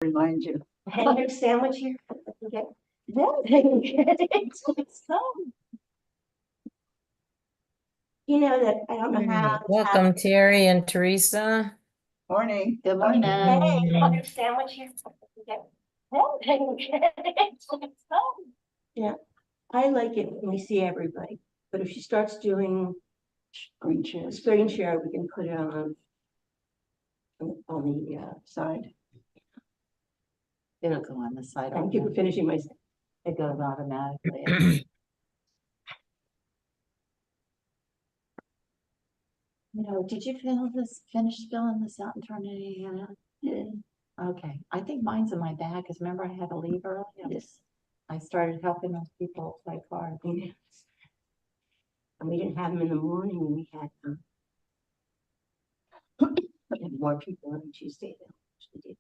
Remind you. Hamburger sandwich here. Okay. You know that I don't know how. Welcome, Terry and Teresa. Morning. Good morning. Hey, hamburger sandwich here. Yeah, I like it when we see everybody, but if she starts doing Green chairs. screen share, we can put it on the side. It'll go on the side. Thank you for finishing my. It goes automatically. Did you finish filling this out and turn it in? Yeah. Okay, I think mine's in my bag, because remember I had to leave early? Yes. I started helping those people play cards. Yes. And we didn't have them in the morning, and we had more people on Tuesday than we did.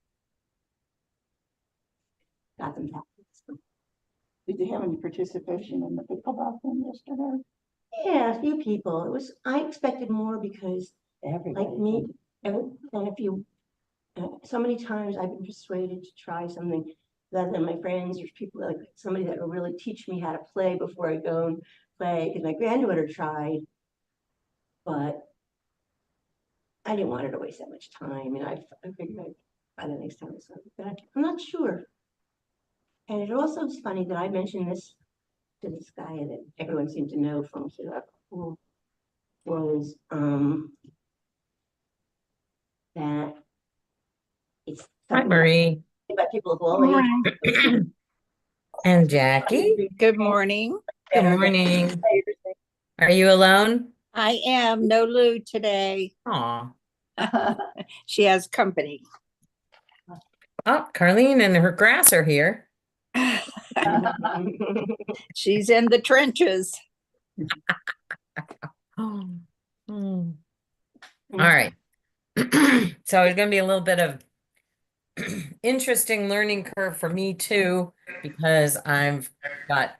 Got them back. Did you have any participation in the pickleball thing yesterday? Yeah, a few people. I expected more because Everybody. like me, and if you, so many times I've been persuaded to try something rather than my friends. There's people like somebody that will really teach me how to play before I go and play. Because my granddaughter tried, but I didn't want her to waste that much time. And I figured by the next time, but I'm not sure. And it also is funny that I mentioned this to this guy that everyone seemed to know from Kila, who was that it's Hi, Marie. about people of all ages. And Jackie. Good morning. Good morning. Are you alone? I am no Lou today. Aw. She has company. Oh, Carlene and her grass are here. She's in the trenches. Oh. All right. So it's going to be a little bit of interesting learning curve for me too, because I've got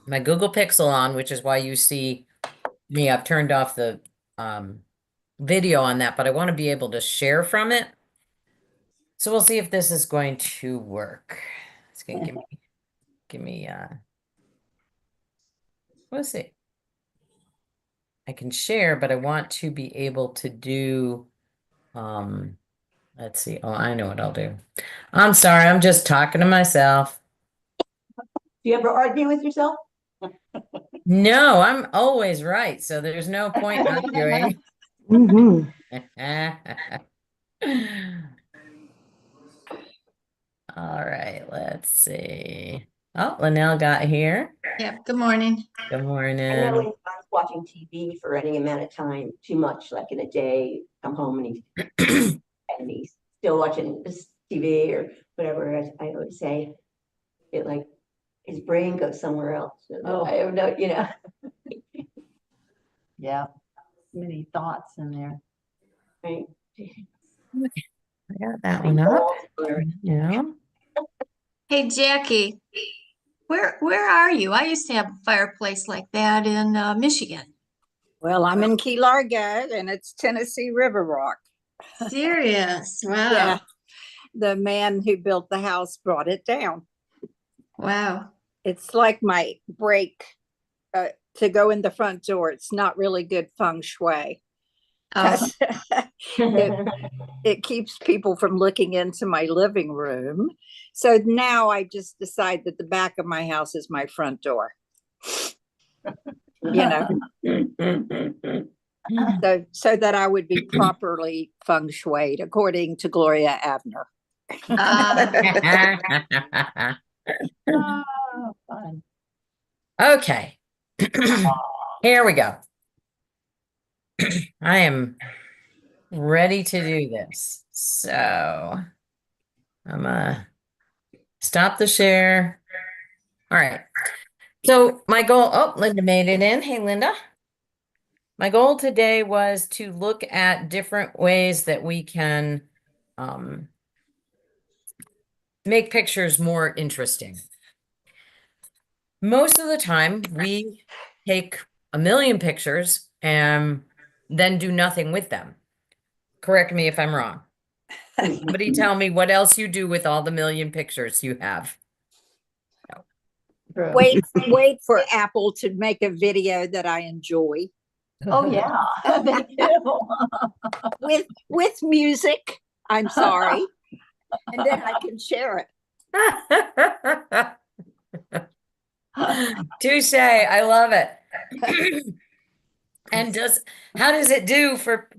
my Google Pixel on, which is why you see me. I've turned off the video on that, but I want to be able to share from it. So we'll see if this is going to work. It's going to give me we'll see. I can share, but I want to be able to do let's see. Oh, I know what I'll do. I'm sorry, I'm just talking to myself. Do you ever argue with yourself? No, I'm always right, so there's no point arguing. All right, let's see. Oh, Linnell got here. Yep, good morning. Good I know morning. when I'm watching TV for any amount of time, too much, like in a day, come home and he's still watching this TV or whatever. I always say it like his brain goes somewhere else. Oh. I have no, Yeah, many thoughts in there. right? I got that one up. Yeah. Hey, Jackie, where are you? I used to have a fireplace like that in Michigan. Well, I'm in Key Largo and it's Tennessee River Rock. Serious? Wow. Yeah. The man who built the house brought it down. Wow. It's like my break to go in the front door. It's not really good feng shui. Oh, It keeps people from looking into my living room. So now I just decide that the back of my house is my front door. So that I would be properly feng shuied according to Gloria Abner. Oh, fun. Okay. Here we go. I am ready to do this. So I'm gonna stop the share. All right. So my goal, oh, Linda made it in. Hey, Linda. My goal today was to look at different ways that we can make pictures more interesting. Most of the time, we take a million pictures and then do nothing with them. Correct me if I'm wrong. Somebody tell me what else you do with all the million pictures you have. True. Wait for Apple to make a video that I enjoy Oh, yeah, they do. with music. I'm sorry. And then I can share it. Touche, I love it. And how does it do for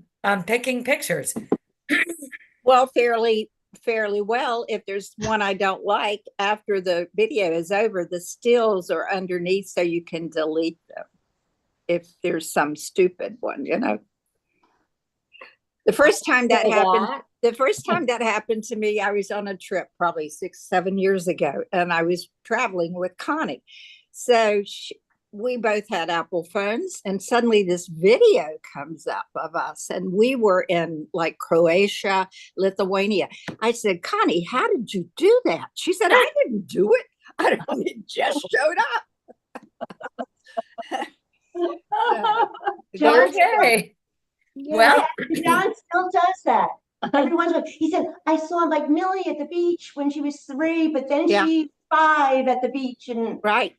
picking pictures? Well, fairly well. If there's one I don't like after the video is over, the stills are underneath so you can delete them if there's some stupid one, you know. The first time that happened to me, I was on a trip probably 6-7 years ago, and I was traveling with Connie. So we both had Apple phones, and suddenly this video comes up of us, and we were in like Croatia, Lithuania. I said, Connie, how did you do that? She said, I didn't do it. It just showed up. Okay. Well, John still does that. Every once in a while, he said, I saw like Millie at the beach when she was 3, but then Yeah. she's 5 at the beach. And, Right.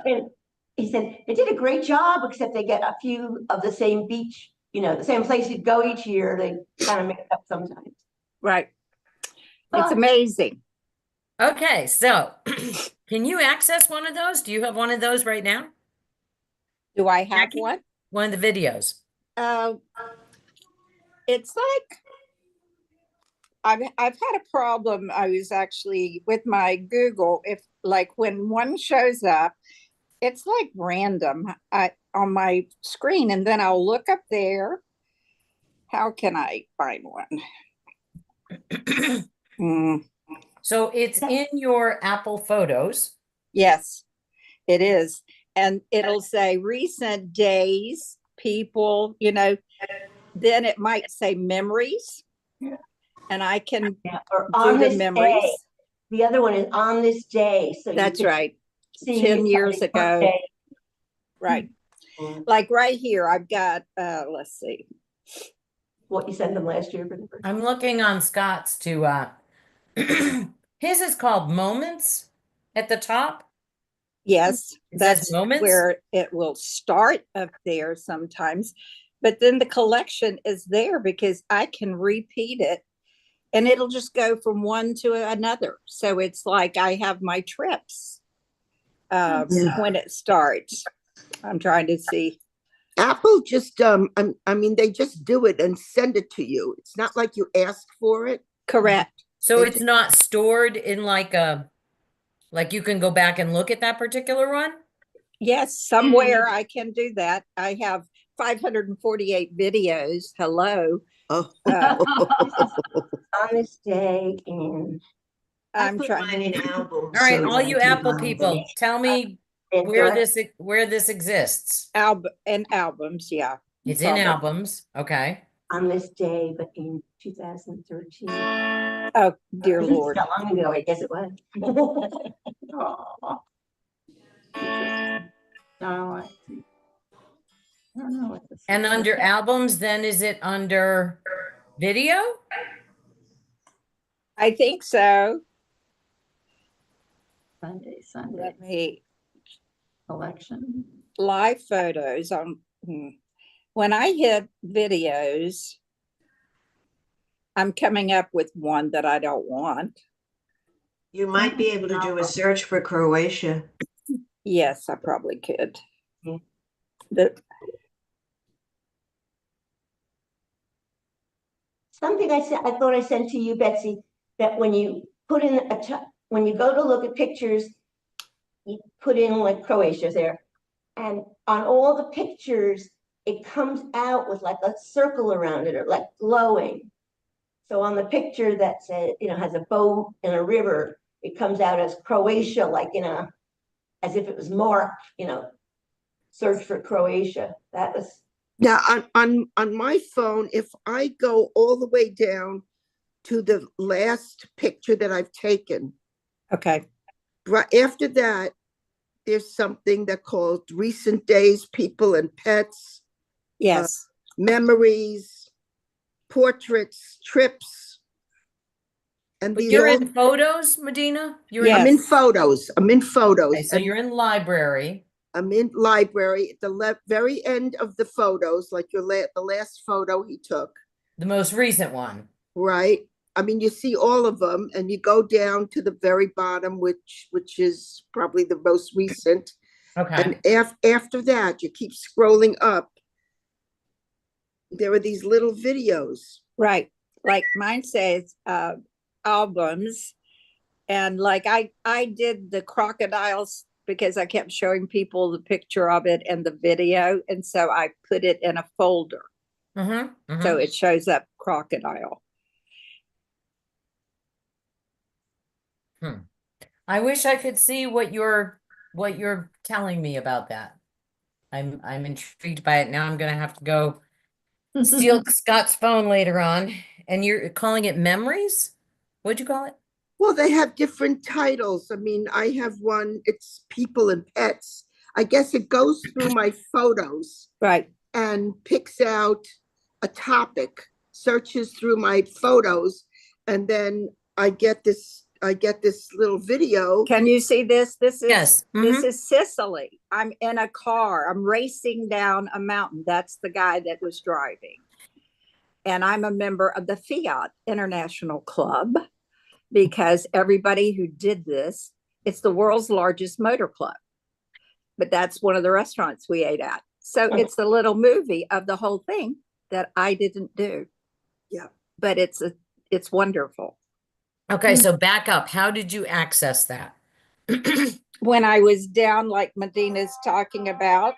and he said, they did a great job, except they get a few of the same beach, the same place you'd go each year. They kind of mix up sometimes. Right. It's amazing. okay, so can you access one of those? Do you have one of those right now? Do I have Jackie? one? One of the videos. It's like I've had a problem. I was actually with my Google. If like when one shows up, it's like random on my screen, and then I'll look up there. How can I find one? So it's in your Apple Photos. Yes, it is, and it'll say recent days, people. Then it might say memories. Yeah. And I can Or do on the this memories. day. The other one is on this day. So That's right. See 10 years somebody's ago. birthday. Right. Mm. Like right here, I've got, let's see. What you sent them last year. I'm looking on Scott's to his is called Moments at the top. Yes, It says that's moments? where it will start up there sometimes. But then the collection is there because I can repeat it and it'll just go from one to another. So it's like I have my trips when it starts. I'm trying to see. Apple just, I mean, they just do it and send it to you. It's not like you ask for it. Correct. So it's not stored in like you can go back and look at that particular one? Yes, somewhere I can do that. I have 548 videos. Hello. Oh. On this day in. I'm trying. in albums. All right, all you Apple people, tell me where this exists. In albums, yeah. It's in Probably. albums, okay. On this day, but in 2013. Oh, dear This is Lord. How long ago? I guess it was. Aw. Interesting. No, I don't know what this. And under albums, then is it under video? I think so. Sunday Let me election. live photos on. When I hit videos, I'm coming up with one that I don't want. You might be able to do a search for Croatia. Yes, I probably could. Yeah. Something I thought I sent to you, Betsy, that when you put in when you go to look at pictures, you put in like Croatia there, and on all the pictures, it comes out with like a circle around it or like glowing. So on the picture that says, has a boat in a river, it comes out as Croatia, like as if it was marked, search for Croatia. That was. Now, on my phone, if I go all the way down to the last picture that I've taken, Okay. right after that, there's something that called recent days, people and pets, Yes. memories, portraits, trips. And But these you're all, in photos, Medina? You're Yeah. I'm in Yes. photos. I'm in photos. Okay, so and you're in library. I'm in library, at the very end of the photos, like the last photo he took, The most recent one. right? I mean, you see all of them, and you go down to the very bottom, which is probably the most recent. Okay. And after that, you keep scrolling up. There are these little videos. Right. Like mine says albums. And like I did the crocodiles because I kept showing people the picture of it and the video. And so I put it in a folder. Mm-hmm. So it shows up crocodile. I wish I could see what you're telling me about that. I'm intrigued by it. Now I'm gonna have to go steal Scott's phone later on. And you're calling it memories? What'd you call it? Well, they have different titles. I mean, I have one, it's people and pets. I guess it goes through my photos Right. and picks out a topic, searches through my photos, and then I get this little video. Can you see this? This is Yes. this Mhm. is Sicily. I'm in a car. I'm racing down a mountain. That's the guy that was driving. And I'm a member of the Fiat International Club because everybody who did this, it's the world's largest motor club. But that's one of the restaurants we ate at. So it's a little movie of the whole thing that I didn't do. Yeah. But it's wonderful. Okay, so back up. How did you access that? When I was down, like Medina's talking about,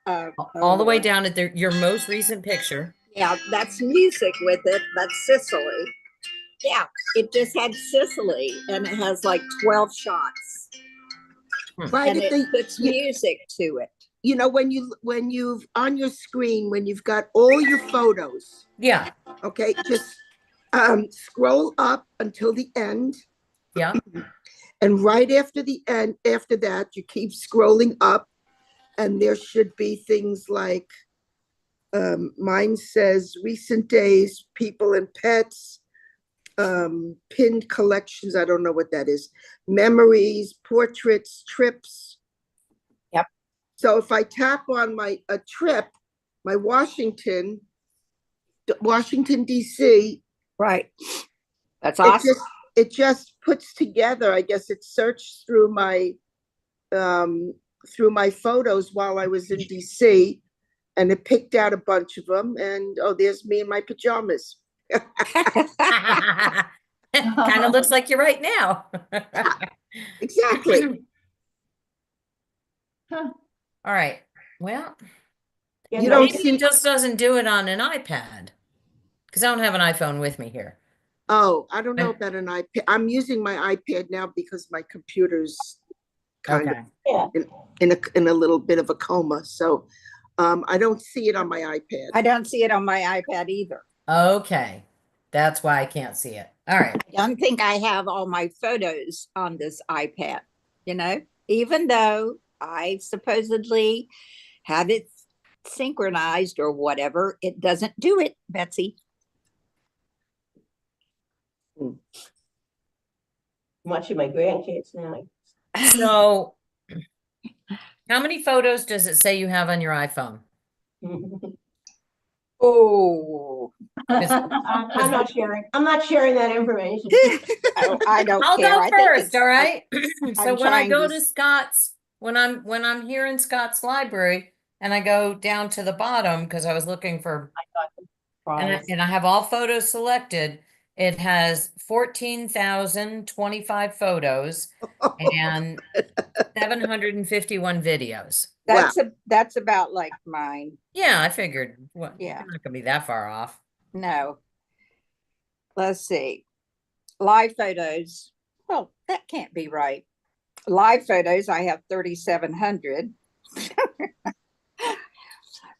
All the way down at your most recent picture. yeah, that's music with it. That's Sicily. Yeah, it just had Sicily, and it has like 12 shots, Right and at it the, puts music to it. you know, when you've on your screen, when you've got all your photos, Yeah. okay, just scroll up until the end. Yeah. And right after the end, after that, you keep scrolling up, and there should be things like, mine says recent days, people and pets, pinned collections, I don't know what that is, memories, portraits, trips. Yep. So if I tap on a trip, my Washington, DC, Right. That's it awesome. just puts together, I guess it searched through my photos while I was in DC, and it picked out a bunch of them, and oh, there's me in my pajamas. Kind of looks like you right now. Exactly. All right. Well, You don't maybe see, it just doesn't do it on an iPad because I don't have an iPhone with me here. oh, I don't know about an iPad. I'm using my iPad now because my computer's kind of Yeah. in a little bit of a coma. So I don't see it on my iPad. I don't see it on my iPad either. Okay. That's why I can't see it. All right. I don't think I have all my photos on this iPad, even though I supposedly have it synchronized or whatever, it doesn't do it, Betsy. I'm watching my grandkids now. So, how many photos does it say you have on your iPhone? Oh, I'm not sharing. I'm not sharing that information. I don't I'll care. go I think first, it's- all right? So I'm when I trying go to to Scott's, when I'm here in Scott's library and I go down to the bottom because I was looking for and I have all photos selected, it has 14,025 photos and 751 videos. That's about like mine. Yeah, I figured what Yeah. you're not gonna be that far off. No. Let's see. Live photos. Well, that can't be right. Live photos, I have 3,700.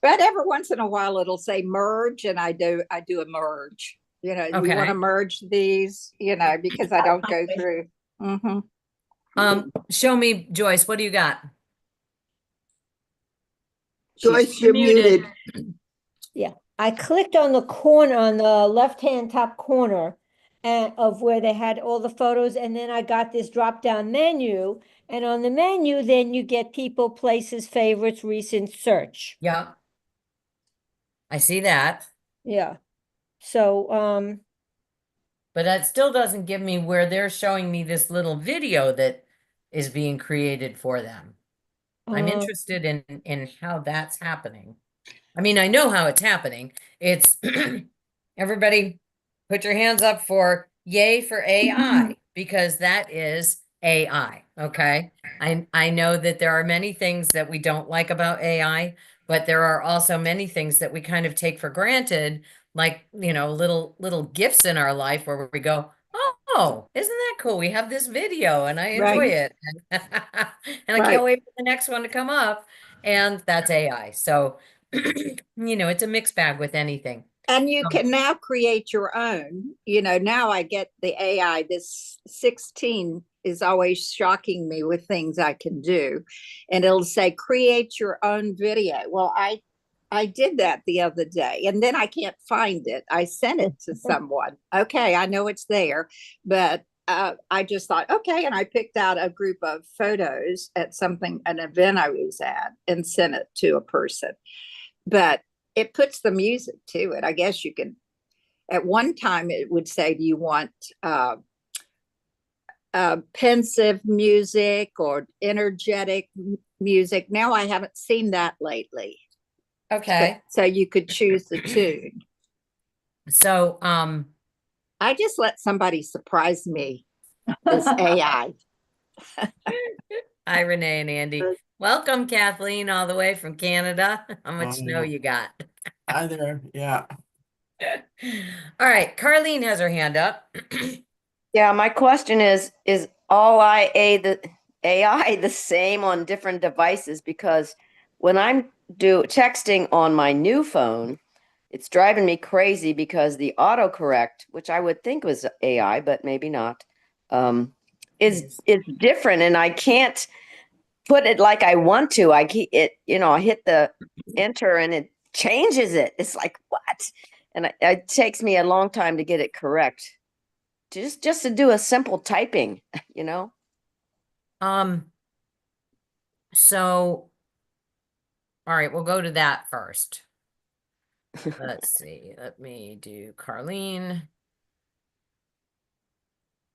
But every once in a while it'll say merge, and I do a merge. You want Okay. to merge these, because I don't go through. Mhm. Show me, Joyce, what do you got? Joyce, you're muted. I clicked on the corner, on the left-hand top corner, and of where they had all the photos, and then I got this drop-down menu, and on the menu, then you get people, places, favorites, recent search. Yeah. I see that, Yeah. So, but that still doesn't give me where they're showing me this little video that is being created for them. I'm interested in how that's happening. I mean, I know how it's happening. It's everybody put your hands up for yay for AI, because that is AI, okay? I know that there are many things that we don't like about AI, but there are also many things that we kind of take for granted, like, you know, little gifts in our life where we go, oh, isn't that cool? We have this video and I enjoy Right. it. And I Right. can't wait for the next one to come up. And that's AI. So, you know, it's a mixed bag with anything. And you Um, can now create your own. Now I get the AI. This 16 is always shocking me with things I can do. And it'll say, create your own video. Well, I did that the other day and then I can't find it. I sent it to someone. Okay, I know it's there, but I just thought, okay. And I picked out a group of photos at an event I was at, and sent it to a person. But it puts the music to it. I guess you can, at one time it would say, do you want pensive music or energetic music? Now I haven't seen that lately. Okay. So you could choose the tune. So, I just let somebody surprise me, this AI. hi, Renee and Andy. Welcome, Kathleen, all the way from Canada. How much snow you got? Hi there. Yeah. All right, Carlene has her hand up. Yeah, my question is all AI the same on different devices? Because when I'm texting on my new phone, it's driving me crazy because the autocorrect, which I would think was AI, but maybe not, is different, and I can't put it like I want to. I hit the enter and it changes it. It's like, what? And it takes me a long time to get it correct. Just to do a simple typing, So, all right, we'll go to that first. Let's see. Let me do Carlene.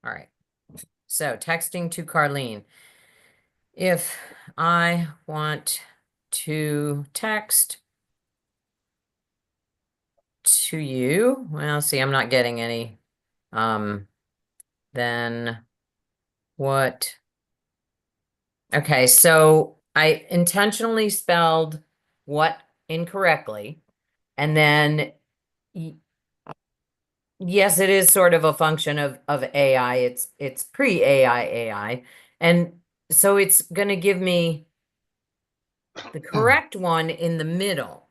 All right. So, texting to Carlene. If I want to text to you, well, see, I'm not getting any. Then what? Okay, so I intentionally spelled what incorrectly, and then yes, it is sort of a function of AI. It's pre-AI AI. And so it's going to give me the correct one in the middle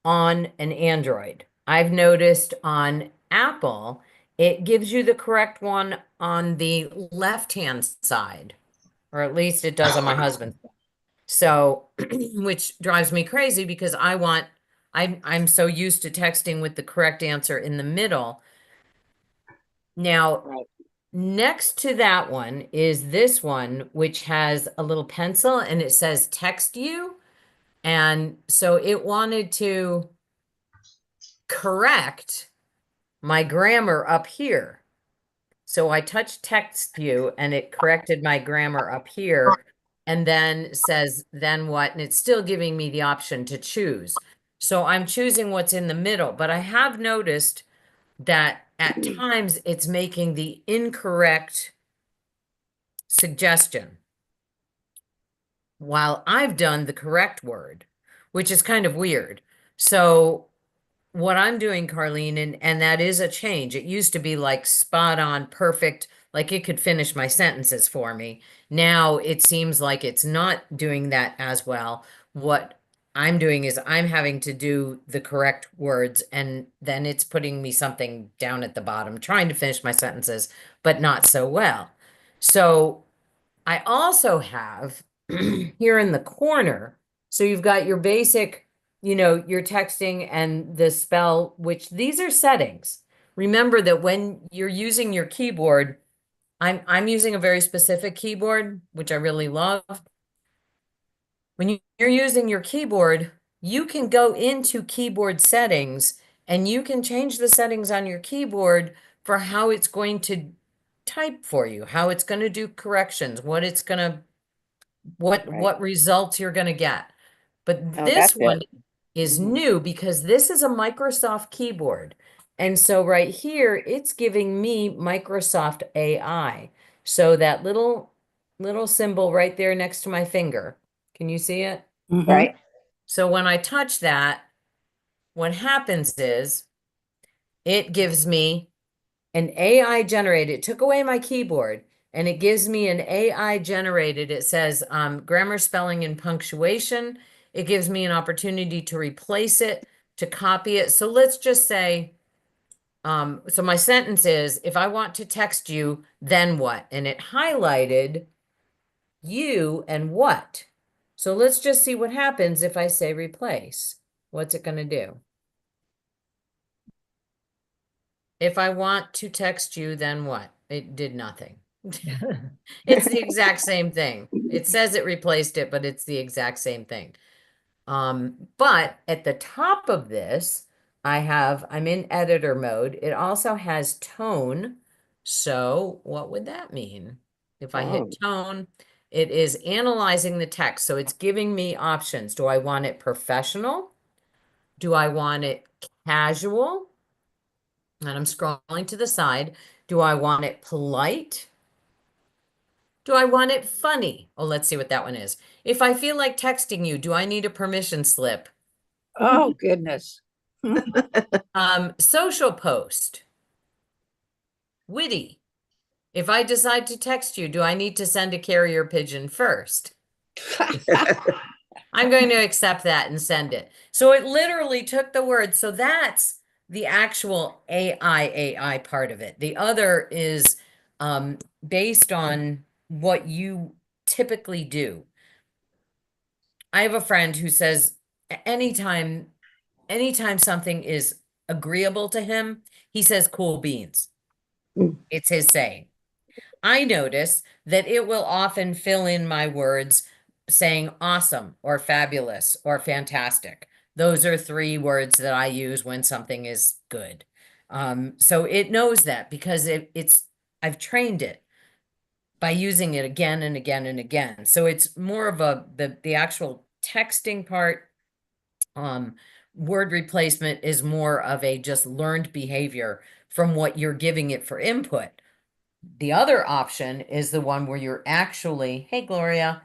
on an Android. I've noticed on Apple, it gives you the correct one on the left-hand side, or at least it does on my husband's. So, which drives me crazy because I'm so used to texting with the correct answer in the middle. Now, next to that one is this one, which has a little pencil and it says text you. And so it wanted to correct my grammar up here. So I touched text you and it corrected my grammar up here, and then says, then what? And it's still giving me the option to choose. So I'm choosing what's in the middle, but I have noticed that at times it's making the incorrect suggestion while I've done the correct word, which is kind of weird. So what I'm doing, Carlene, and that is a change. It used to be like spot on, perfect, like it could finish my sentences for me. Now it seems like it's not doing that as well. What I'm doing is I'm having to do the correct words, and then it's putting me something down at the bottom, trying to finish my sentences, but not so well. So I also have here in the corner, so you've got your basic, your texting and the spell, which these are settings. remember that when you're using your keyboard, I'm using a very specific keyboard, which I really love. When you're using your keyboard, you can go into keyboard settings and you can change the settings on your keyboard for how it's going to type for you, how it's going to do corrections, what it's going to, what results you're going to get. But Oh, this that's good. one is Mhm. new because this is a Microsoft keyboard. And so right here, it's giving me Microsoft AI. So that little symbol right there next to my finger. Can you see it? Right. So when I touch that, what happens is it gives me an AI generated, it took away my keyboard and it gives me an AI generated, it says grammar, spelling, and punctuation. It gives me an opportunity to replace it, to copy it. So let's just say, so my sentence is, if I want to text you, then what? And it highlighted you and what. So let's just see what happens if I say replace. What's it going to do? If I want to text you, then what? It did nothing. It's the exact same thing. It says it replaced it, but it's the exact same thing. But at the top of this, I'm in editor mode. It also has tone. So what would that mean? If I hit tone, it is analyzing the text. So it's giving me options. Do I want it professional? Do I want it casual? And I'm scrolling to the side. Do I want it polite? Do I want it funny? Oh, let's see what that one is. If I feel like texting you, do I need a permission slip? Oh, goodness. Social post. Witty. If I decide to text you, do I need to send a carrier pigeon first? I'm going to accept that and send it. So it literally took the word. So that's the actual AI part of it. The other is based on what you typically do. I have a friend who says anytime something is agreeable to him, he says cool beans. It's his saying. I notice that it will often fill in my words saying awesome or fabulous or fantastic. Those are 3 words that I use when something is good. So it knows that because I've trained it by using it again and again and again. So it's more of the actual texting part. Word replacement is more of a just learned behavior from what you're giving it for input. The other option is the one where you're actually, hey, Gloria,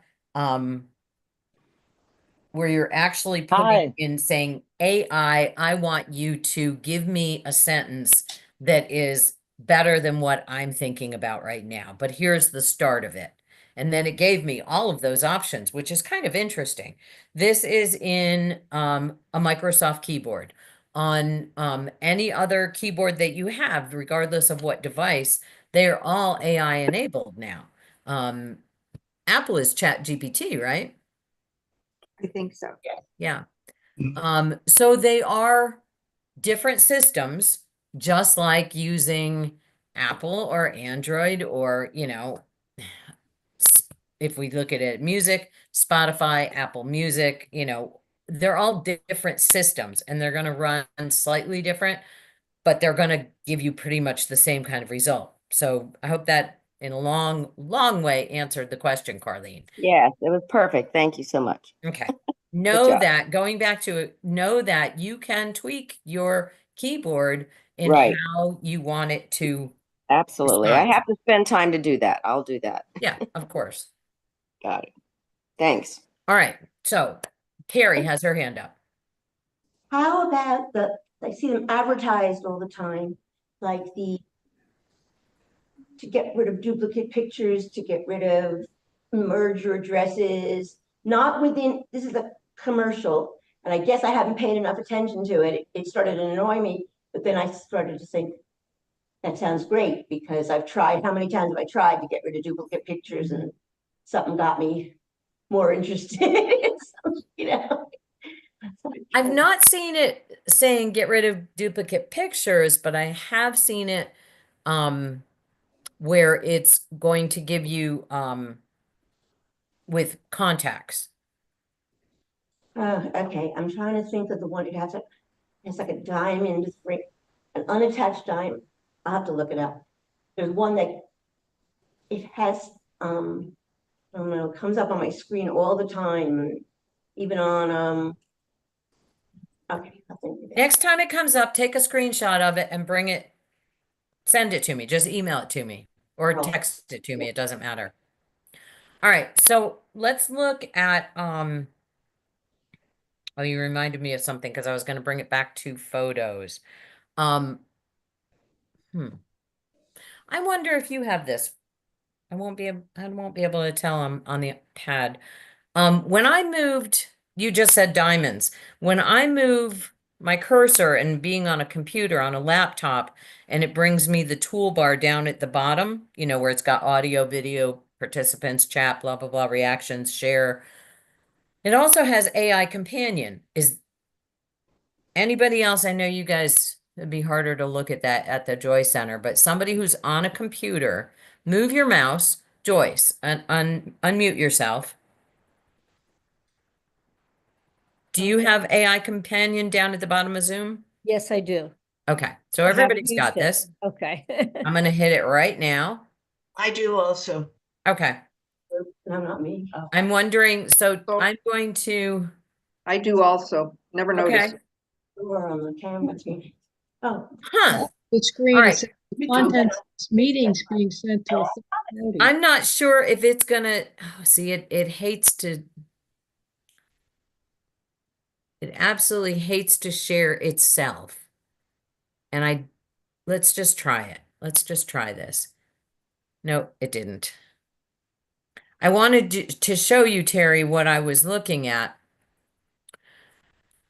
where you're actually putting in saying, AI, I want you to give me a sentence that is better than what I'm thinking about right now. But here's the start of it. And then it gave me all of those options, which is kind of interesting. This is in a Microsoft keyboard. On any other keyboard that you have, regardless of what device, they're all AI enabled now. Apple is ChatGPT, right? I think so. Yeah. So they are different systems, just like using Apple or Android or, if we look at it, music, Spotify, Apple Music, they're all different systems and they're going to run slightly different, but they're going to give you pretty much the same kind of result. So I hope that in a long, long way answered the question, Carlene. Yes, it was perfect. Thank you so much. Okay. Going back to it, know that you can tweak your keyboard in how you want it to. Absolutely. respond. I have to spend time to do that. I'll do that. Yeah, of course. Got it. Thanks. All right. So Carrie has her hand up. How about I see them advertised all the time, like to get rid of duplicate pictures, to get rid of merge your addresses, not within, this is a commercial, and I guess I haven't paid enough attention to it. It started to annoy me, but then I started to think, that sounds great, because I've tried, how many times have I tried to get rid of duplicate pictures and something got me more interested, I've not seen it saying get rid of duplicate pictures, but I have seen it where it's going to give you with contacts. Okay, I'm trying to think of the one, it's like a diamond ring, an unattached diamond. I'll have to look it up. There's one that it has, I don't know, it comes up on my screen all the time, even on, okay, I'll think of it. Next time it comes up, take a screenshot of it and bring it, send it to me. Just email it to me or Oh. text it to me. It doesn't matter. All right, so let's look at oh, you reminded me of something because I was going to bring it back to photos. I wonder if you have this. I won't be able to tell on the pad. When I moved, you just said diamonds. When I move my cursor and being on a computer, on a laptop, and it brings me the toolbar down at the bottom, you know, where it's got audio, video, participants, chat, blah, blah, blah, reactions, share. It also has AI companion. Is anybody else? I know you guys, it'd be harder to look at that at the Joy Center, but somebody who's on a computer, move your mouse, Joyce, and unmute yourself. Do you have AI companion down at the bottom of Zoom? Yes, I do. Okay, so I haven't everybody's got used it. this. Okay. I'm going to hit it right now. I do also. Okay. No, not me. Oh. I'm wondering, so I'm going to, I do also. Never okay. noticed. We're on the camera too. Oh, Huh. The screen All is right. content meetings being sent to a third party. I'm not sure if it's gonna, oh, see, it hates to, it absolutely hates to share itself. And let's just try it. Let's just try this. No, it didn't. I wanted to show you, Terry, what I was looking at.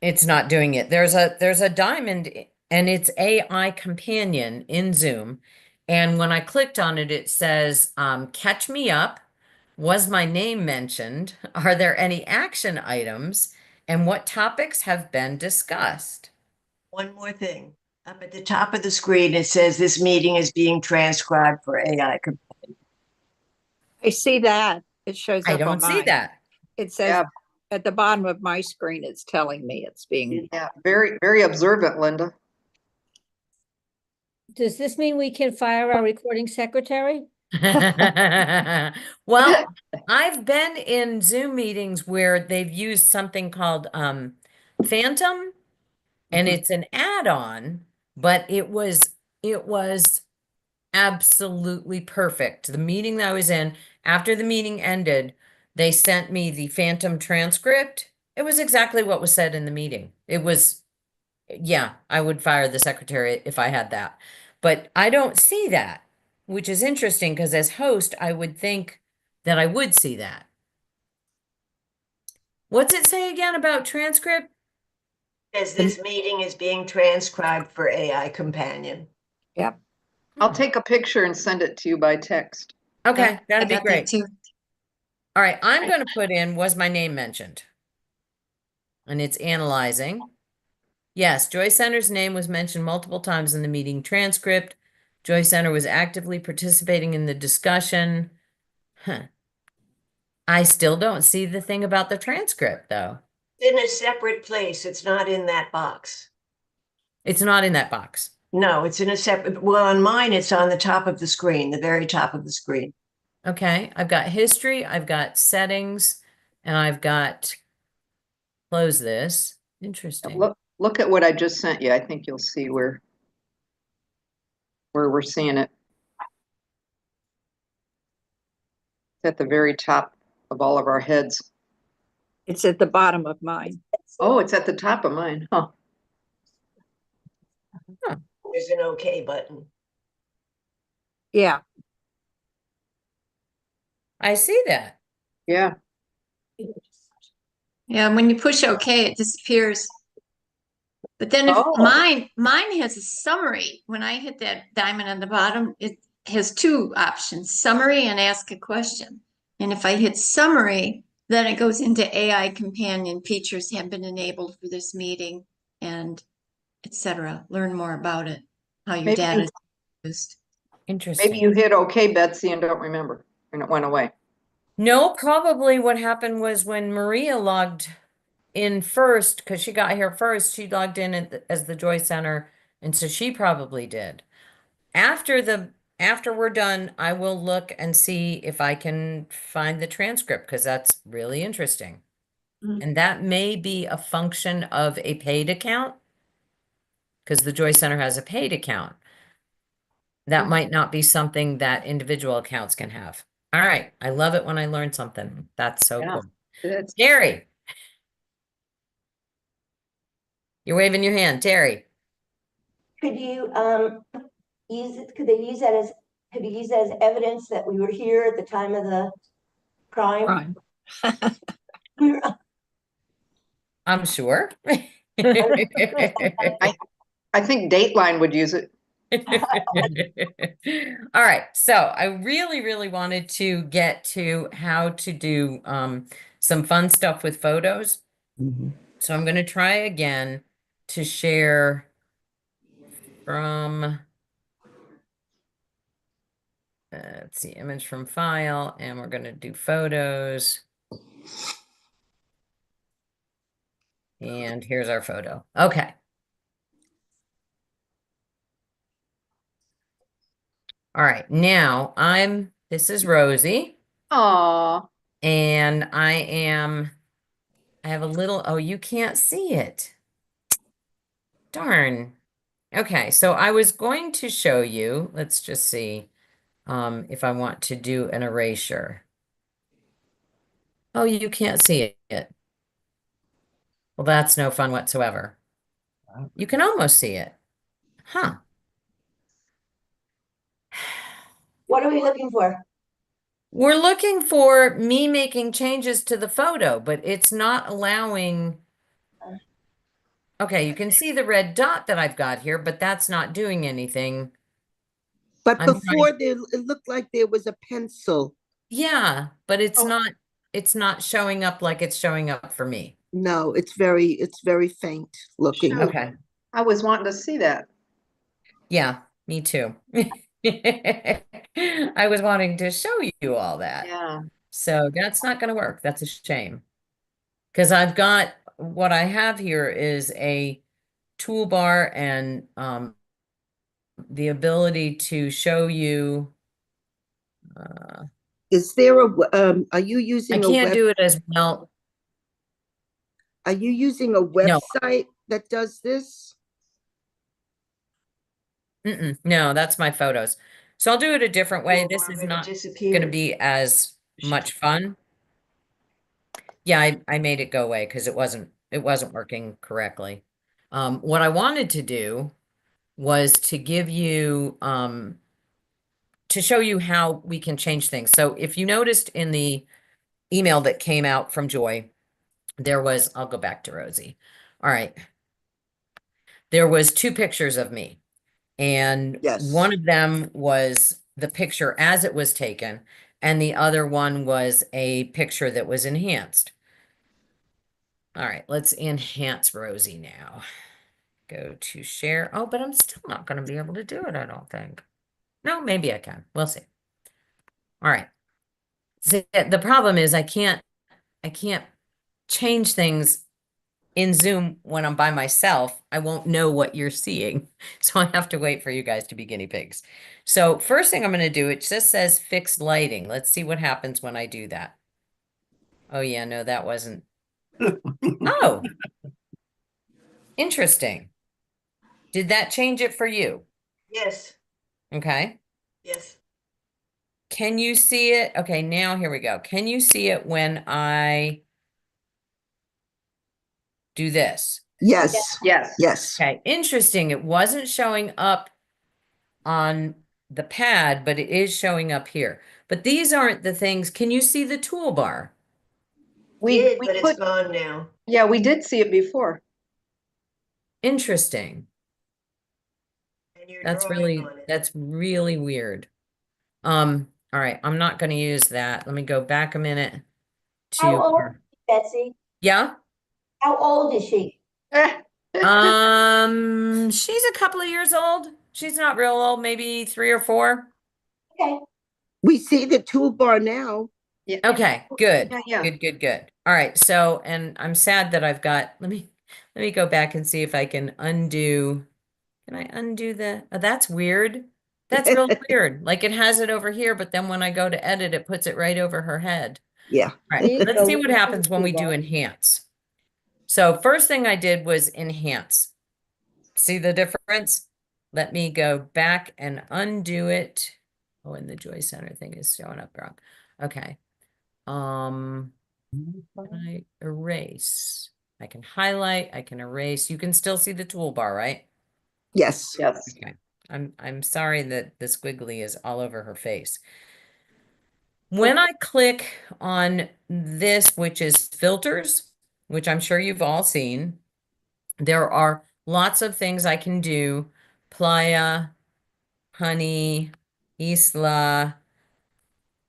It's not doing it. There's a diamond and it's AI companion in Zoom. And when I clicked on it, it says, catch me up. Was my name mentioned? Are there any action items? And what topics have been discussed? One more thing. Up at the top of the screen, it says this meeting is being transcribed for AI companion. I see that. It shows I up on don't see mine. that. It says at the bottom of my screen, it's telling me it's being. Yeah, very, very observant, Linda. Does this mean we can fire our recording secretary? Well, I've been in Zoom meetings where they've used something called Phantom, and it's an add-on, but it was absolutely perfect. The meeting that I was in, after the meeting ended, they sent me the Phantom transcript. It was exactly what was said in the meeting. It was, yeah, I would fire the secretary if I had that. But I don't see that, which is interesting because as host, I would think that I would see that. What's it say again about transcript? It says this meeting is being transcribed for AI companion. Yep. I'll take a picture and send it to you by text. Okay, that'd be got that great. too. All right, I'm going to put in, was my name mentioned? And it's analyzing. Yes, Joy Center's name was mentioned multiple times in the meeting transcript. Joy Center was actively participating in the discussion. Huh. I still don't see the thing about the transcript, though. It's in a separate place. It's not in that box. It's not in that box. No, it's in a separate, well, on mine, it's on the top of the screen, the very top of the screen. Okay, I've got history, I've got settings, and I've got close this. Interesting. Look at what I just sent you. I think you'll see where we're seeing it. It's at the very top of all of our heads. It's at the bottom of mine. Oh, it's at the top of mine. Huh. There's an OK button. Yeah. I see that. Yeah. Yeah, when you push OK, it disappears. But then if mine has a summary. When I hit that diamond on the bottom, it has two options, summary and ask a question. And if I hit summary, Then it goes into AI companion features have been enabled for this meeting and et cetera. Learn more about it, how your Maybe data you- is used. Maybe Interesting. you hit okay, Betsy, and don't remember, and it went away. No, probably what happened was when Maria logged in first, because she got here first, she logged in as the Joy Center, and so she probably did. After we're done, I will look and see if I can find the transcript, because that's really interesting. Mhm. And that may be a function of a paid account, because the Joy Center has a paid account. That might not be something that individual accounts can have. All right. I love it when I learn something. That's so Yeah. cool. That's Terry. You're waving your hand, Terry. Could you use it, could they use that as, could you use that as evidence that we were here at the time of the crime? We were- I'm sure. I think Dateline would use it. All right. So I really, really wanted to get to how to do some fun stuff with photos. So I'm going to try again to share from, let's see, image from file, and we're going to do photos. And here's our photo. Okay. All right. Now this is Rosie. Aw. And I have a little, oh, you can't see it. Darn. Okay, so I was going to show you, let's just see if I want to do an erasure. Oh, you can't see it. Well, that's no fun whatsoever. You can almost see it. Huh. What are we looking for? We're looking for me making changes to the photo, but it's not allowing. Okay, you can see the red dot that I've got here, but that's not doing anything. But I'm before there, it looked like there was a pencil. Yeah, but it's Oh. not showing up like it's showing up for me. No, it's very faint looking. Shoot. Okay. I was wanting to see that. Yeah, me too. I was wanting to show you all that. Yeah. So that's not going to work. That's a shame. Because what I have here is a toolbar and the ability to show you. Is there are you I using can't do it as well. Are you using a website that does this? No, that's my photos. So I'll do it a different way. This is It not going to disappeared. be as much fun. Yeah, I made it go away because it wasn't working correctly. What I wanted to do was to give you to show you how we can change things. So if you noticed in the email that came out from Joy, I'll go back to Rosie. All right. There was 2 pictures of me. And one of them was the picture as it was taken, and the other one was a picture that was enhanced. All right, let's enhance Rosie now. Go to share. Oh, but I'm still not going to be able to do it, I don't think. No, maybe I can. We'll see. All right. So the problem is I can't change things in Zoom when I'm by myself. I won't know what you're seeing. So I have to wait for you guys to be guinea pigs. So first thing I'm going to do, it just says fixed lighting. Let's see what happens when I do that. Oh yeah, no, that wasn't. Oh, interesting. Did that change it for you? Yes, Okay. yes. Can you see it? Okay, now here we go. Can you see it when I do this? Yes. Yes. Yes. Okay, interesting. It wasn't showing up on the pad, but it is showing up here. But these aren't the things. Can you see the toolbar? But it's gone now. Yeah, we did see it before. Interesting. And you're That's drawing on it. really weird. All right, I'm not going to use that. Let me go back a minute. How to old, our, Betsy? yeah. How old is she? She's a couple of years old. She's not real old, maybe 3 or 4. Okay. We see the toolbar now. Yeah. Okay, good. Yeah. Good. All right. So, and I'm sad that I've got, let me go back and see if I can undo. Can I undo the, oh, that's weird. That's real weird. Like it has it over here, but then when I go to edit, it puts it right over her head. Yeah. All right, There you let's go. see what Look at happens the when we do toolbar. enhance. So first thing I did was enhance. See the difference? Let me go back and undo it. Oh, and the Joy Center thing is showing up wrong. Okay. Can I erase? I can highlight, I can erase. You can still see the toolbar, right? Yes. Yes. Okay. I'm sorry that the squiggly is all over her face. When I click on this, which is filters, which I'm sure you've all seen, there are lots of things I can do. Playa, Honey, Isla.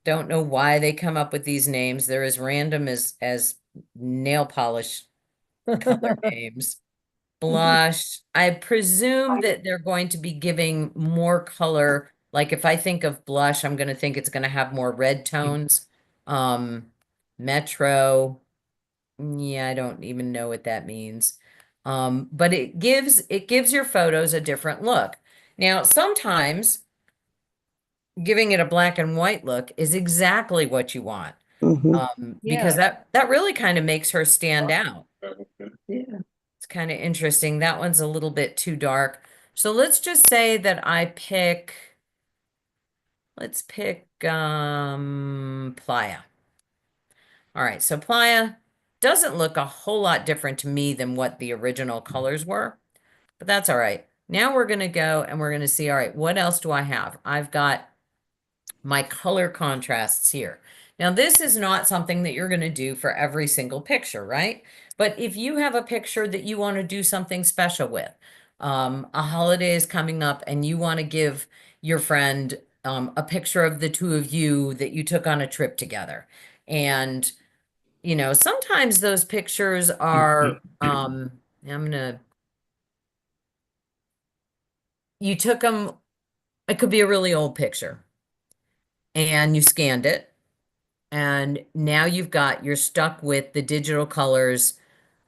Don't know why they come up with these names. They're as random as nail polish color names. Blush. I presume that they're going to be giving more color. Like if I think of blush, I'm going to think it's going to have more red tones. Metro. Yeah, I don't even know what that means. But it gives your photos a different look. Now, sometimes giving it a black and white look is exactly what you want. Because that really kind of makes her stand out. Yeah. It's kind of interesting. That one's a little bit too dark. So let's just say that I pick, let's pick Playa. All right, so Playa doesn't look a whole lot different to me than what the original colors were, but that's all right. Now we're going to go and we're going to see, all right, what else do I have? I've got my color contrasts here. Now, this is not something that you're going to do for every single picture, right? But if you have a picture that you want to do something special with, a holiday is coming up and you want to give your friend a picture of the two of you that you took on a trip together. And, you know, sometimes those pictures are, you took them, it could be a really old picture and you scanned it. And now you're stuck with the digital colors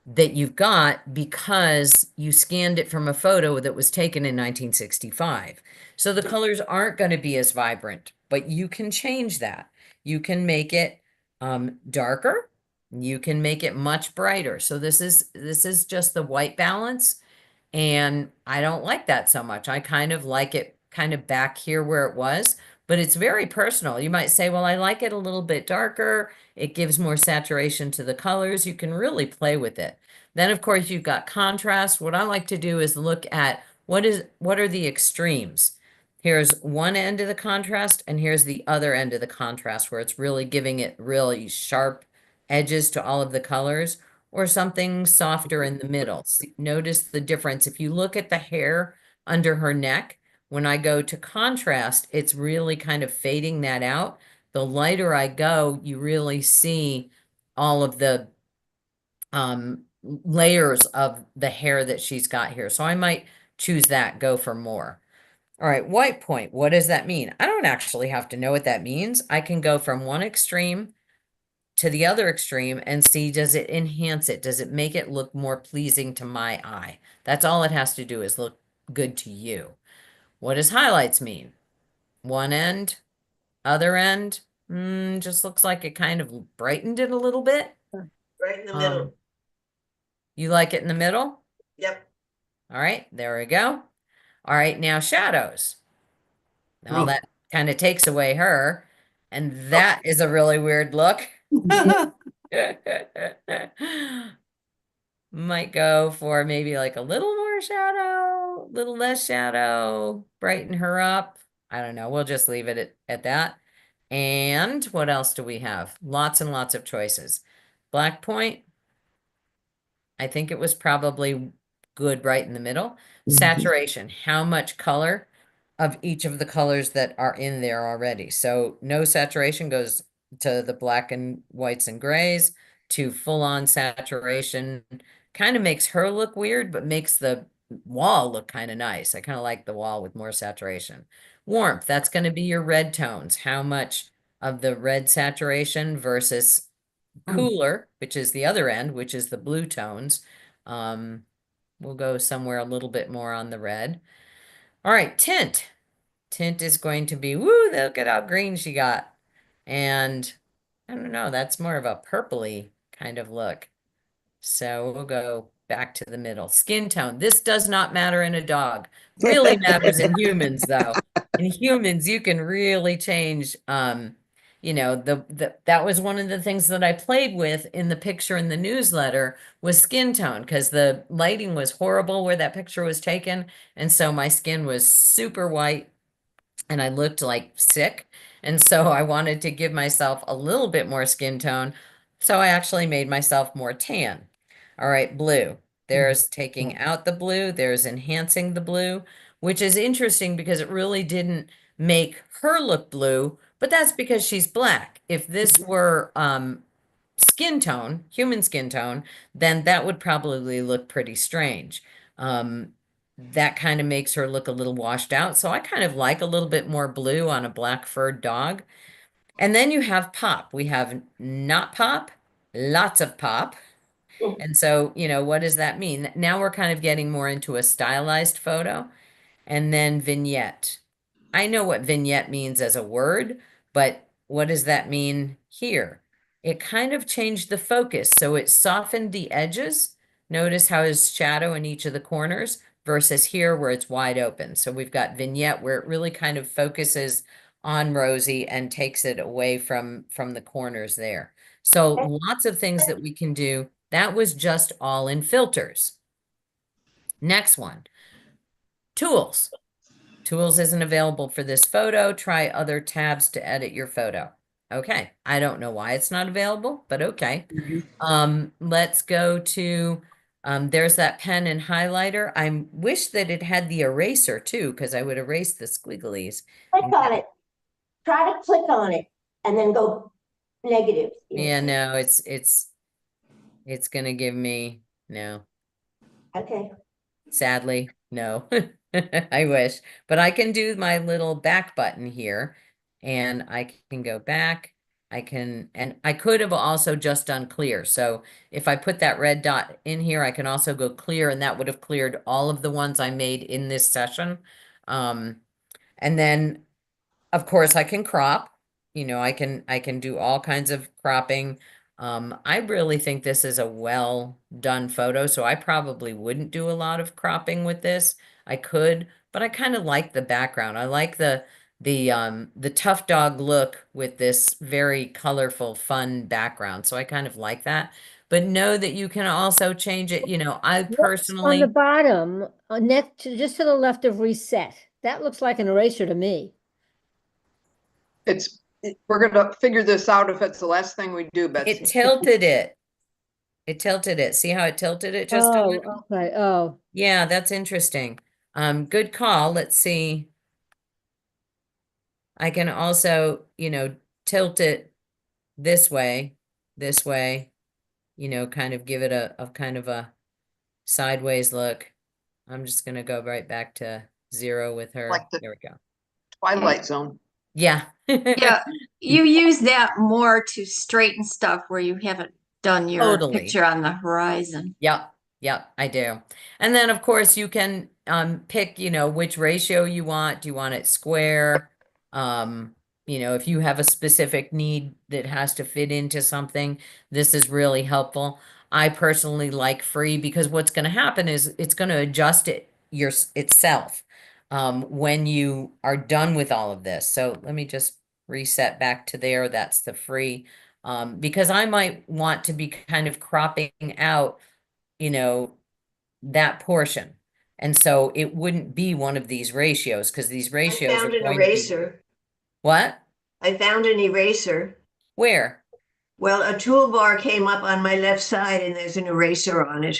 that you've got because you scanned it from a photo that was taken in 1965. So the colors aren't going to be as vibrant, but you can change that. You can make it darker. You can make it much brighter. So this is just the white balance. And I don't like that so much. I kind of like it kind of back here where it was, but it's very personal. You might say, well, I like it a little bit darker. It gives more saturation to the colors. You can really play with it. Then, of course, you've got contrast. What I like to do is look at what are the extremes. Here's one end of the contrast, and here's the other end of the contrast where it's really giving it really sharp edges to all of the colors, or something softer in the middle. Notice the difference. If you look at the hair under her neck, when I go to contrast, it's really kind of fading that out. The lighter I go, you really see all of the layers of the hair that she's got here. So I might choose that, go for more. All right, white point. What does that mean? I don't actually have to know what that means. I can go from one extreme to the other extreme and see, does it enhance it? Does it make it look more pleasing to my eye? That's all it has to do, is look good to you. What does highlights mean? One end, other end, just looks like it kind of brightened it a little bit. Right in the middle. You like it in the middle? Yep. All right, there we go. All right, now shadows. Now that kind of takes away her, and that is a really weird look. Might go for maybe like a little more shadow, a little less shadow, brighten her up. I don't know. We'll just leave it at that. And what else do we have? Lots and lots of choices. Black point. I think it was probably good right in the middle. Saturation. How much color of each of the colors that are in there already? So no saturation goes to the black and whites and grays to full on saturation. Kind of makes her look weird, but makes the wall look kind of nice. I kind of like the wall with more saturation. Warmth, that's going to be your red tones. How much of the red saturation versus cooler, which is the other end, which is the blue tones. We'll go somewhere a little bit more on the red. All right, tint. Tint is going to be, woo, look at how green she got. And I don't know, that's more of a purpley kind of look. So we'll go back to the middle. Skin tone. This does not matter in a dog. Really matters in humans, though. In humans, you can really change. You know, that was one of the things that I played with in the picture in the newsletter was skin tone, because the lighting was horrible where that picture was taken. And so my skin was super white and I looked like sick. And so I wanted to give myself a little bit more skin tone. So I actually made myself more tan. All right, blue. There's taking out the blue, there's enhancing the blue, which is interesting because it really didn't make her look blue, but that's because she's black. If this were skin tone, human skin tone, then that would probably look pretty strange. That kind of makes her look a little washed out. So I kind of like a little bit more blue on a black furred dog. And then you have pop. We have not pop, lots of pop. And so, you know, what does that mean? Now we're kind of getting more into a stylized photo. And then vignette. I know what vignette means as a word, but what does that mean here? It kind of changed the focus. So it softened the edges. Notice how there's shadow in each of the corners versus here where it's wide open. So we've got vignette where it really kind of focuses on Rosie and takes it away from the corners there. So lots of things that we can do. That was just all in filters. Next one, tools. Tools isn't available for this photo. Try other tabs to edit your photo. Okay, I don't know why it's not available, but okay. Let's go to, there's that pen and highlighter. I wish that it had the eraser too, because I would erase the squigglies. Click on it. Try to click on it and then go negative. Yeah, no, it's gonna give me, no. Okay. Sadly, no. I wish, but I can do my little back button here and I can go back. And I could have also just done clear. So if I put that red dot in here, I can also go clear and that would have cleared all of the ones I made in this session. And then of course I can crop, you know, I can do all kinds of cropping. I really think this is a well done photo, so I probably wouldn't do a lot of cropping with this. I could, but I kind of like the background. I like the tough dog look with this very colorful, fun background. So I kind of like that. But know that you can also change it. You know, I On the personally, bottom, next to, just to the left of reset, that looks like an eraser to me. We're gonna figure this out if it's the last thing we do, Betsy. it tilted it. It tilted it. See how it tilted it just a Oh, little? okay. Oh, Yeah, that's interesting. Good call. Let's see. I can also, you know, tilt it this way, you know, kind of give it a kind of a sideways look. I'm just gonna go right back to 0 with her. Like the There we go. Twilight Zone. Yeah. Yeah, you use that more to straighten stuff where you haven't done your Totally. picture on the horizon. Yep, I do. And then of course you can pick, you know, which ratio you want. Do you want it square? You know, if you have a specific need that has to fit into something, this is really helpful. I personally like free because what's going to happen is it's going to adjust itself when you are done with all of this. So let me just reset back to there. That's the free. Because I might want to be kind of cropping out, you know, that portion. And so it wouldn't be one of these ratios because these ratios I found are an going to be. eraser. What? I found an eraser. Where? Well, a toolbar came up on my left side and there's an eraser on it.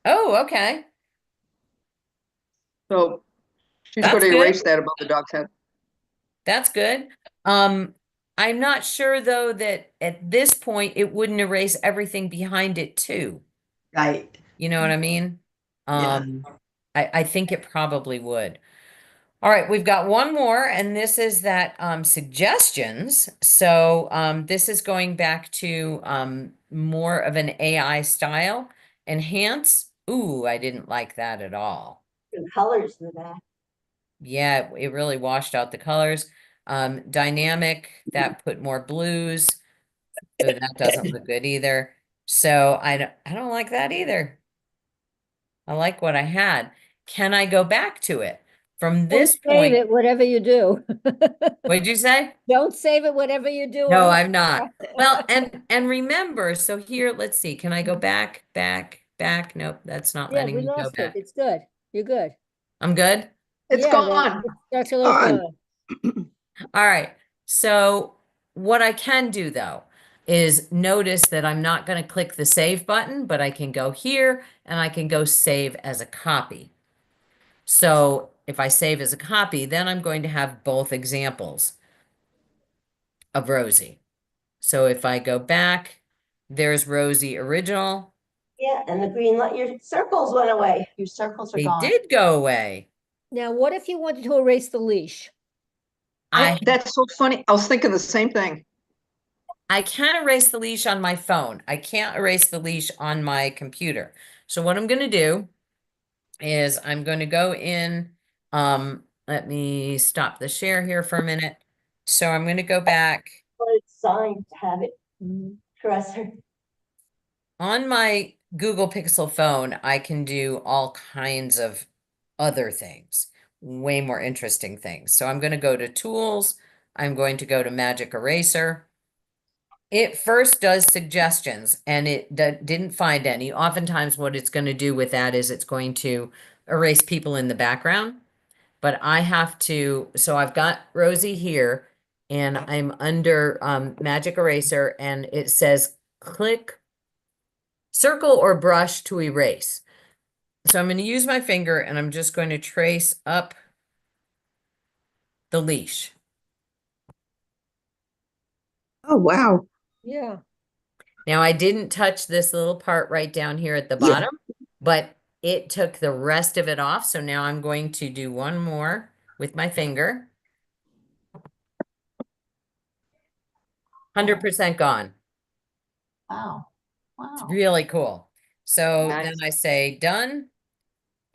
Oh, okay. So she's That's going to good. erase that above the dog's head. That's good. I'm not sure though that at this point it wouldn't erase everything behind it too. Right. You know what I mean? Yeah. I think it probably would. All right, we've got one more, and this is that suggestions. So this is going back to more of an AI style. Enhance. Ooh, I didn't like that at all. The colors in the back. Yeah, it really washed out the colors. Dynamic, that put more blues. Oh, that doesn't look good either. So I don't like that either. I like what I had. Can I go back to it? From Don't this save point, it, whatever you do. what'd you say? Don't save it, whatever you do. No, on I'm not. Well, and remember, so here, let's see. Can I go back, back, back? Nope, that's not Yeah, letting we me go lost it. back. It's good. You're good. I'm good? It's Yeah, gone. the circular's Gone. gone. All right. So what I can do though is notice that I'm not going to click the save button, but I can go here and I can go save as a copy. So if I save as a copy, then I'm going to have both examples of Rosie. So if I go back, there's Rosie original. Yeah, and the green light, your circles went away. Your circles are They gone. did go away. Now, what if you wanted to erase the leash? That's so funny. I was thinking the same thing. I can erase the leash on my phone. I can't erase the leash on my computer. So what I'm going to do is I'm going to go in, let me stop the share here for a minute. So I'm going to go back But it's signed to have it dresser. on my Google Pixel phone. I can do all kinds of other things, way more interesting things. So I'm going to go to Tools. I'm going to go to Magic Eraser. It first does suggestions and it didn't find any. Oftentimes what it's going to do with that is it's going to erase people in the background. But I have to, so I've got Rosie here and I'm under Magic Eraser and it says click circle or brush to erase. So I'm going to use my finger and I'm just going to trace up the leash. Oh, wow. Yeah. Now I didn't touch this little part right down here at the Yeah. bottom, but it took the rest of it off. So now I'm going to do one more with my finger. 100% gone. Wow. It's Wow. really cool. So Nice. then I say done,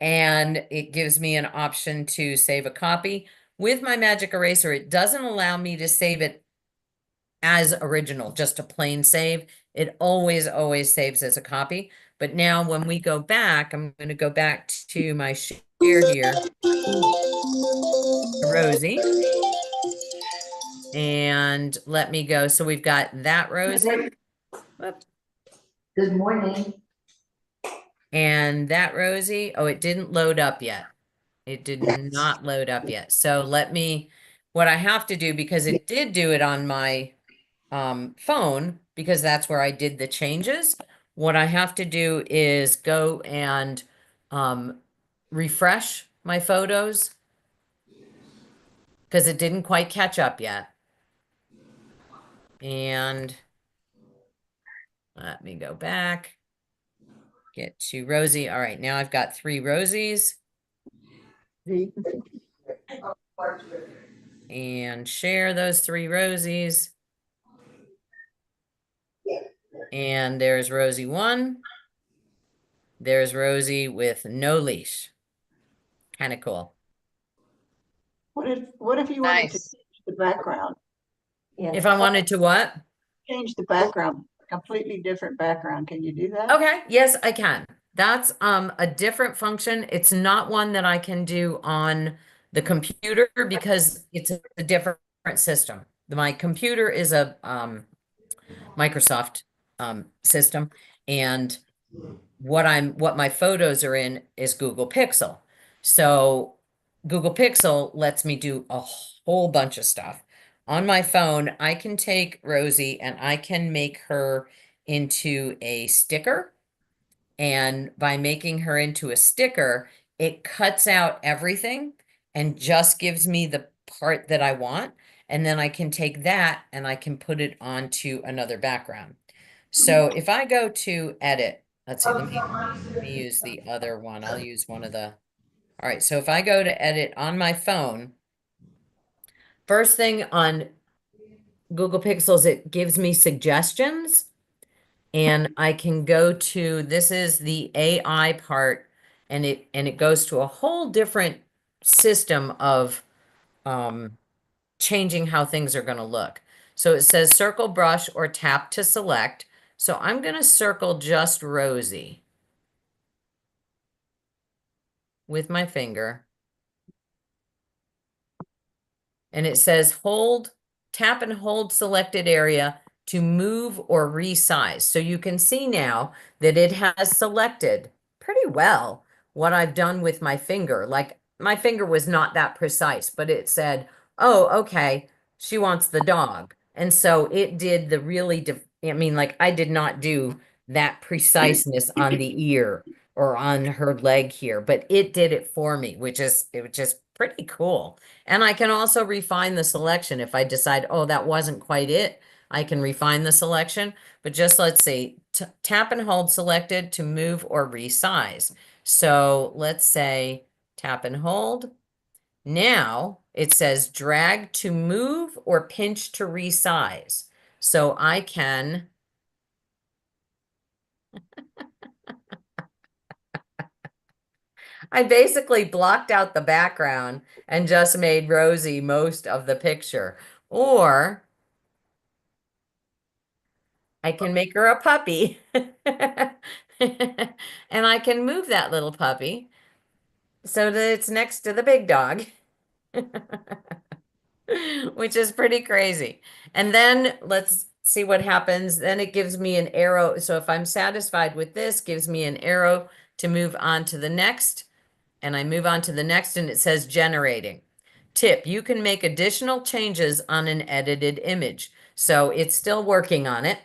and it gives me an option to save a copy. With my Magic Eraser, it doesn't allow me to save it as original, just a plain save. It always saves as a copy. But now when we go back, I'm going to go back to my share here, Rosie. And let me go. So we've got that Rosie. Whoop. Good morning. And that Rosie. Oh, it didn't load up yet. It did not load up yet. So let me, what I have to do, because it did do it on my phone, because that's where I did the changes. What I have to do is go and refresh my photos because it didn't quite catch up yet. And let me go back, get to Rosie. All right, now I've got 3 Rosies. And share those 3 Rosies. And there's Rosie 1. There's Rosie with no leash. Kind of cool. What if you wanted to Nice. change the background? Yeah. If I wanted to what? Change the background, completely different background. Can you do that? Okay, yes, I can. That's a different function. It's not one that I can do on the computer because it's a different system. My computer is a Microsoft system, and what my photos are in is Google Pixel. So Google Pixel lets me do a whole bunch of stuff. On my phone, I can take Rosie and I can make her into a sticker. And by making her into a sticker, it cuts out everything and just gives me the part that I want. And then I can take that and I can put it onto another background. So if I go to edit, let's see, let me use the other one. I'll use one of the, all right. So if I go to edit on my phone, first thing on Google Pixels, it gives me suggestions. And I can go to, this is the AI part, and it goes to a whole different system of changing how things are going to look. So it says circle brush or tap to select. So I'm going to circle just Rosie with my finger. And it says hold, tap and hold selected area to move or resize. So you can see now that it has selected pretty well what I've done with my finger. Like my finger was not that precise, but it said, oh, okay, she wants the dog. And so it did the really, I mean, like I did not do that preciseness on the ear or on her leg here, but it did it for me, it was just pretty cool. And I can also refine the selection if I decide, oh, that wasn't quite it. I can refine the selection, but just let's see, tap and hold selected to move or resize. So let's say tap and hold. Now it says drag to move or pinch to resize. So I can I basically blocked out the background and just made Rosie most of the picture. Or I can make her a puppy. And I can move that little puppy so that it's next to the big dog. Which is pretty crazy. And then let's see what happens. Then it gives me an arrow. So if I'm satisfied with this, gives me an arrow to move on to the next. And I move on to the next and it says generating. Tip, you can make additional changes on an edited image. So it's still working on it.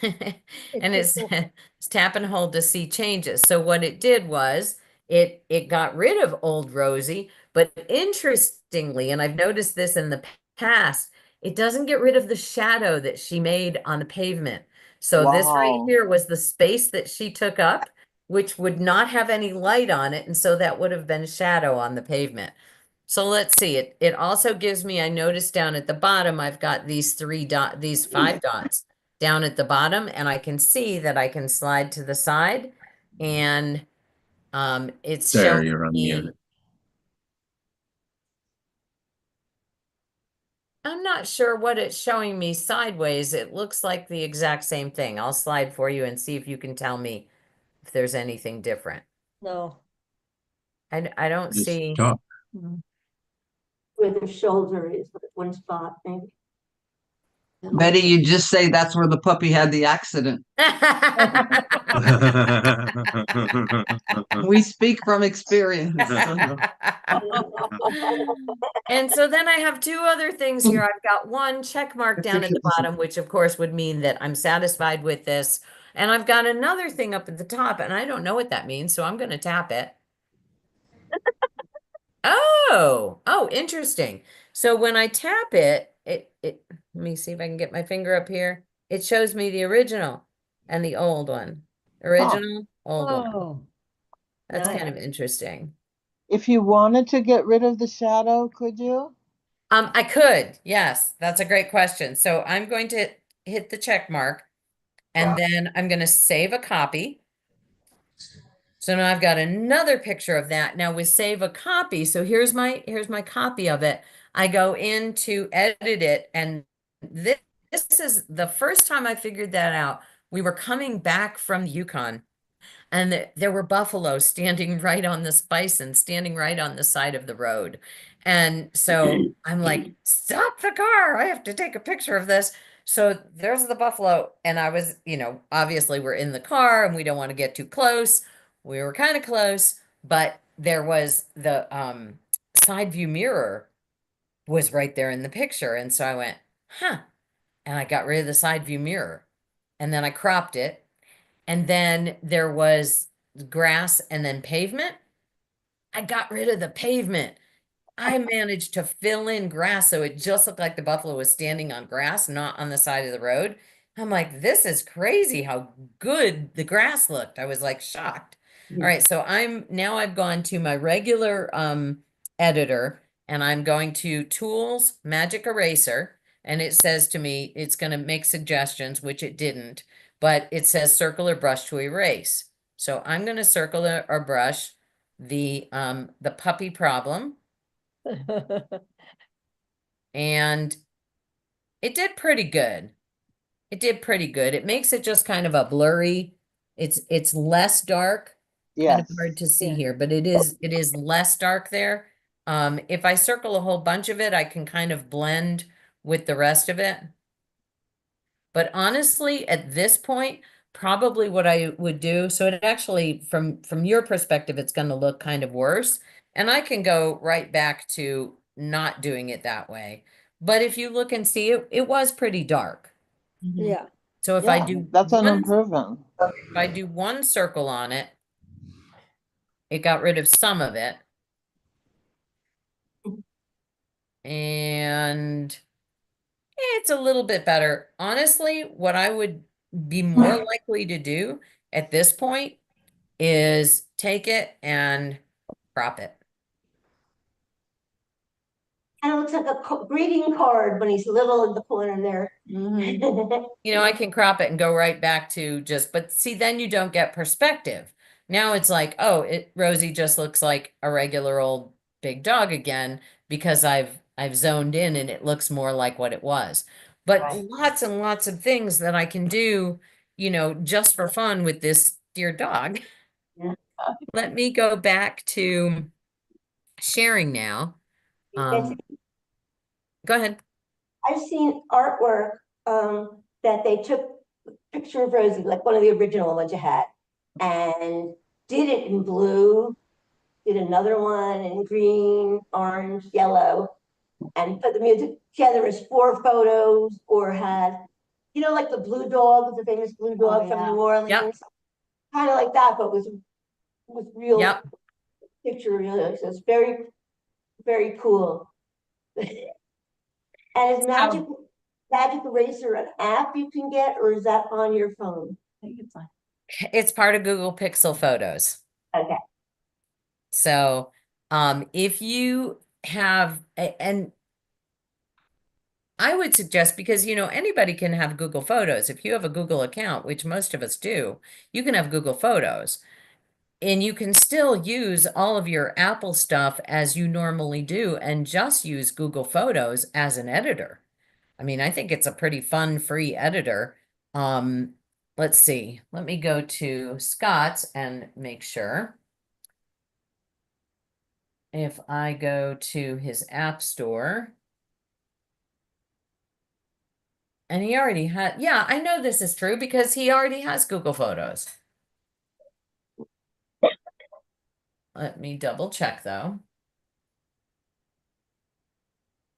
And it says tap and hold to see changes. So what it did was it got rid of old Rosie, but interestingly, and I've noticed this in the past, it doesn't get rid of the shadow that she made on the pavement. So this right Wow. here was the space that she took up, which would not have any light on it, and so that would have been shadow on the pavement. So let's see, it also gives me, I noticed down at the bottom, I've got these these 5 dots down at the bottom, and I can see that I can slide to the side, and it's There, showing you're me, unmuted. I'm not sure what it's showing me sideways. It looks like the exact same thing. I'll slide for you and see if you can tell me if there's anything different. No. I don't Just see. talk. Where the shoulder is, one spot, maybe. Betty, you just say that's where the puppy had the accident. We speak from experience. And so then I have 2 other things here. I've got one check mark down at the bottom, which of course would mean that I'm satisfied with this. And I've got another thing up at the top, and I don't know what that means, so I'm going to tap it. Oh, interesting. So when I tap it, let me see if I can get my finger up here. It shows me the original and the old one. Original, old one. Oh, That's Nice. kind of interesting. If you wanted to get rid of the shadow, could you? I could, yes, that's a great question. So I'm going to hit the check mark and then I'm going to save a copy. So now I've got another picture of that. Now with save a copy, so here's my copy of it. I go in to edit it, and this is the first time I figured that out. We were coming back from Yukon, and there were buffalo standing right on this bison, standing right on the side of the road. And so I'm like, stop the car. I have to take a picture of this. So there's the buffalo. And I was, obviously we're in the car and we don't want to get too close. We were kind of close, but there was the side view mirror was right there in the picture. And so I went, huh. And I got rid of the side view mirror. And then I cropped it. And then there was grass and then pavement. I got rid of the pavement. I managed to fill in grass so it just looked like the buffalo was standing on grass, not on the side of the road. I'm like, this is crazy how good the grass looked. I was like shocked. All right, so I've gone to my regular editor, and I'm going to Tools, Magic Eraser, and it says to me it's going to make suggestions, which it didn't, but it says circle or brush to erase. So I'm going to circle or brush the puppy problem, and it did pretty good. It did pretty good. It makes it just kind of a blurry. It's less dark. Kind of Yes. hard to see Yeah. here, but it is less dark there. If I circle a whole bunch of it, I can kind of blend with the rest of it. But honestly, at this point, probably what I would do, so it actually, from your perspective, it's going to look kind of worse. And I can go right back to not doing it that way. But if you look and see it, it was pretty dark. Yeah. So if I Yeah, do that's an one, improvement. if I do one circle on it, it got rid of some of it. And it's a little bit better. Honestly, what I would be more likely to do at this point is take it and crop it. And it looks like a greeting card when he's little in the corner there. You know, I can crop it and go right back to just, but see, then you don't get perspective. Now it's like, oh, Rosie just looks like a regular old big dog again because I've zoned in and it looks more like what it was. But Right. lots and lots of things that I can do, you know, just for fun with this dear dog. Yeah. Let me go back to sharing now. Betsy, Go ahead. I've seen artwork that they took a picture of Rosie, like one of the original ones you had, and did it in blue, did another one in green, orange, yellow, and put the music together as 4 photos, or had, you know, like the blue dog, the famous blue dog from yeah. New Orleans, Yep. kind of like that, but with real Yep. pictures. So it's very, very cool. And is Magic Eraser an app you can get, or is that on your phone? I think it's like, It's part of Google Pixel Photos. Okay. So, if you have, and I would suggest, because, you know, anybody can have Google Photos. If you have a Google account, which most of us do, you can have Google Photos. And you can still use all of your Apple stuff as you normally do and just use Google Photos as an editor. I mean, I think it's a pretty fun, free editor. Let's see. Let me go to Scott's and make sure. If I go to his app store, and he already had, yeah, I know this is true because he already has Google Photos. Let me double check though.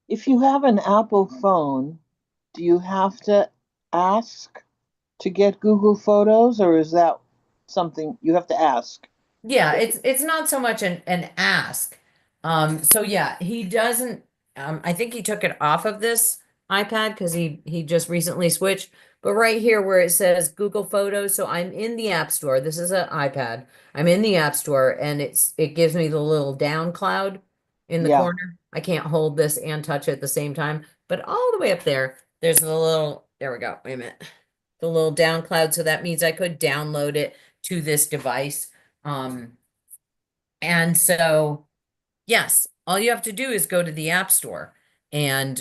If you have an Apple phone, do you have to ask to get Google Photos, or is that something you have to ask? Yeah, it's not so much an ask. So yeah, he doesn't, I think he took it off of this iPad because he just recently switched. But right here where it says Google Photos, so I'm in the App Store. This is an iPad. I'm in the App Store, and it gives me the little down cloud in the Yeah. corner. I can't hold this and touch it at the same time. But all the way up there, there's the little, there we go. Wait a minute. The little down cloud. So that means I could download it to this device. And so, yes, all you have to do is go to the App Store, and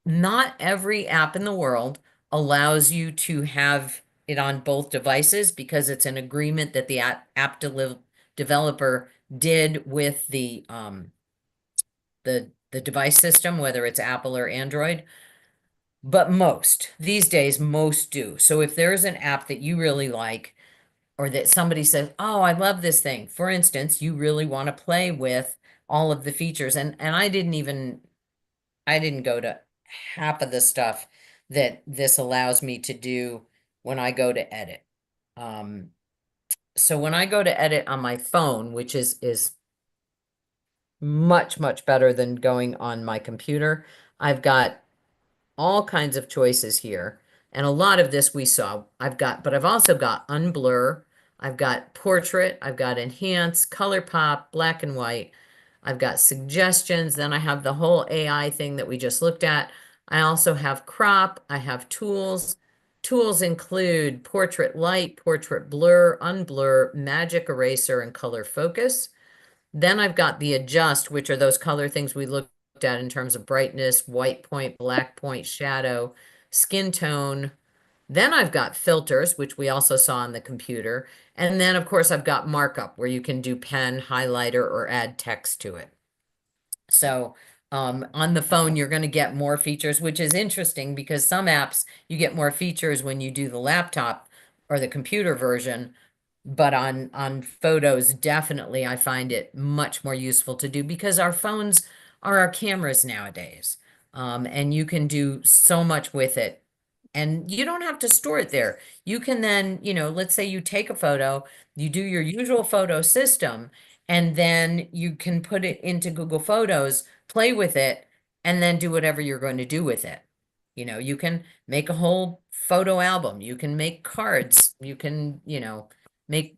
not every app in the world allows you to have it on both devices because it's an agreement that the app developer did with the device system, whether it's Apple or Android. But these days, most do. So if there is an app that you really like, or that somebody says, oh, I love this thing. For instance, you really want to play with all of the features. And I didn't go to half of the stuff that this allows me to do when I go to edit. So when I go to edit on my phone, which is much, much better than going on my computer. I've got all kinds of choices here. And a lot of this we saw. But I've also got unblur. I've got portrait. I've got enhance, color pop, black and white. I've got suggestions. Then I have the whole AI thing that we just looked at. I also have crop. I have tools. Tools include portrait light, portrait blur, unblur, magic eraser, and color focus. Then I've got the adjust, which are those color things we looked at in terms of brightness, white point, black point, shadow, skin tone. Then I've got filters, which we also saw on the computer. And then, of course, I've got markup where you can do pen, highlighter, or add text to it. So on the phone, you're going to get more features, which is interesting because some apps, you get more features when you do the laptop or the computer version. But on photos, definitely, I find it much more useful to do because our phones are our cameras nowadays. And you can do so much with it. And you don't have to store it there. You can then, let's say you take a photo, you do your usual photo system, and then you can put it into Google Photos, play with it, and then do whatever you're going to do with it. You can make a whole photo album. You can make cards. You can, make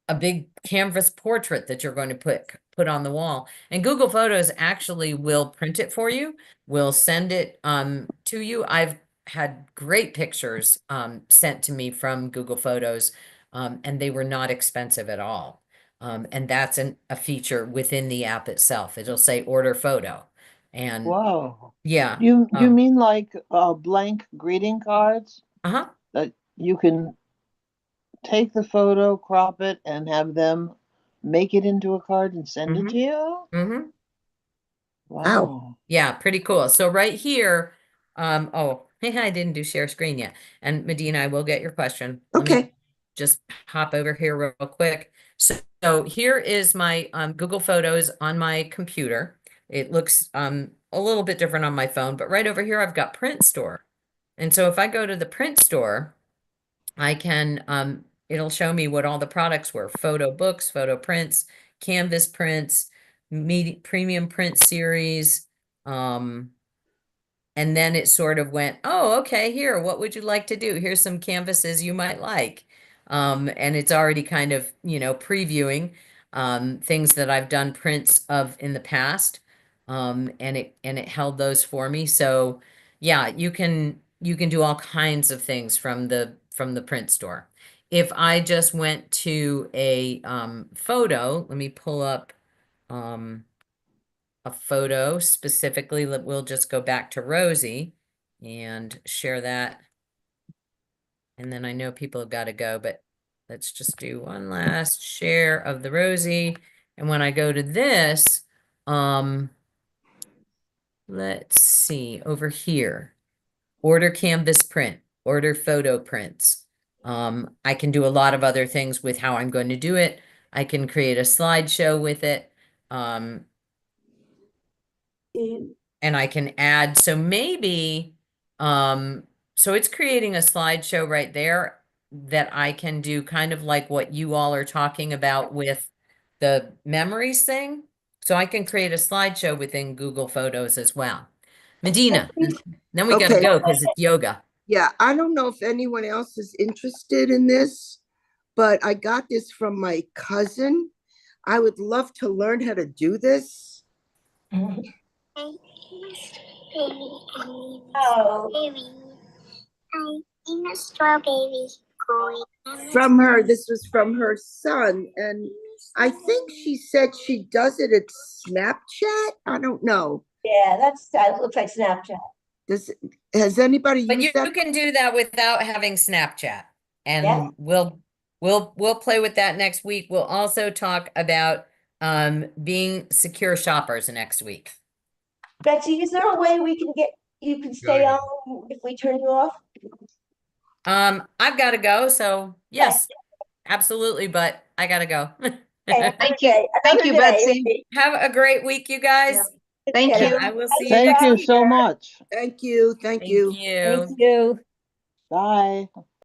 a big canvas portrait that you're going to put on the wall. And Google Photos actually will print it for you, will send it to you. I've had great pictures sent to me from Google Photos, and they were not expensive at all. And that's a feature within the app itself. It'll say order photo. And Wow. yeah. You mean like blank greeting cards Uh-huh. that you can take the photo, crop it, and have them make it into a card and send it to you? Mm-hmm. Wow. Yeah, pretty cool. So right here, I didn't do share screen yet. And Medina, I will get your question. Let me just hop over here real quick. So here is my Google Photos on my computer. It looks a little bit different on my phone, but right over here I've got Print Store. And so if I go to the Print Store, I can it'll show me what all the products were: photo books, photo prints, canvas prints, premium print series. And then it sort of went, oh, okay, here, what would you like to do? Here's some canvases you might like. And it's already kind of, previewing things that I've done prints of in the past. And it held those for me. So yeah, you can do all kinds of things from the Print Store. If I just went to a photo, let me pull up a photo specifically. We'll just go back to Rosie and share that. And then I know people have got to go, but let's just do one last share of the Rosie. And when I go to this, let's see over here, order canvas print, order photo prints. I can do a lot of other things with how I'm going to do it. I can create a slideshow with it. And I can add, so maybe, so it's creating a slideshow right there that I can do kind of like what you all are talking about with the memories thing. So I can create a slideshow within Google Photos as well. Medina, then we got to go because it's yoga. Yeah, I don't know if anyone else is interested in this, but I got this from my cousin. I would love to learn how to do this. From her, this was from her son, and I think she said she does it at Snapchat. I don't know. Yeah, that looks like Snapchat. Has anybody But used that? you can do that without having Snapchat, and Yeah. we'll play with that next week. We'll also talk about being secure shoppers next week. Betsy, is there a way you can stay on if we turn you off? I've got to go, so yes, absolutely, but I got to go. Thank you. Thank you, Betsy. Have a great week, you guys. Thank you. I will see you Thank next you week. so much. Thank you. Thank you. Thank you. Thank you. Bye.